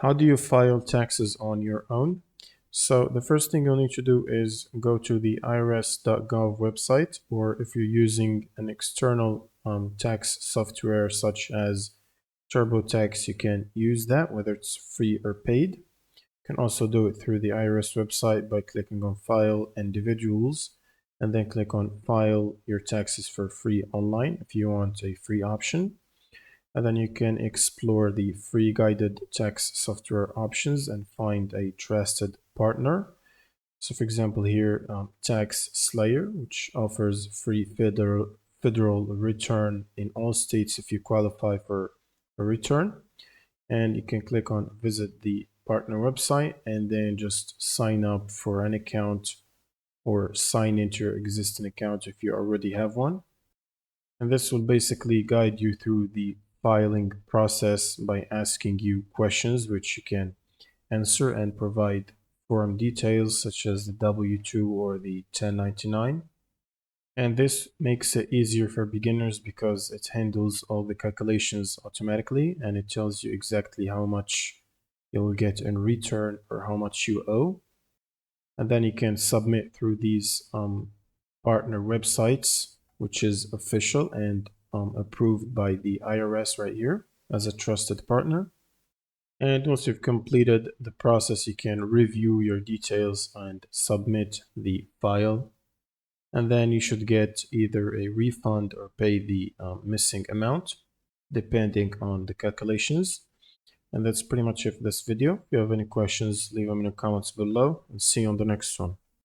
How do you file taxes on your own? So the first thing you'll need to do is go to the irs.gov website, or if you're using an external tax software such as TurboTax, you can use that, whether it's free or paid. You can also do it through the IRS website by clicking on File Individuals, and then click on File Your Taxes for Free Online if you want a free option. And then you can explore the free guided tax software options and find a trusted partner. So for example here, Tax Slayer, which offers free federal return in all states if you qualify for a return. And you can click on visit the partner website and then just sign up for an account or sign into your existing account if you already have one. And this will basically guide you through the filing process by asking you questions which you can answer and provide form details such as the W-2 or the 1099. And this makes it easier for beginners because it handles all the calculations automatically and it tells you exactly how much you'll get in return or how much you owe. And then you can submit through these partner websites, which is official and approved by the IRS right here as a trusted partner. And once you've completed the process, you can review your details and submit the file. And then you should get either a refund or pay the missing amount, depending on the calculations. And that's pretty much it for this video. If you have any questions, leave them in the comments below and see you on the next one.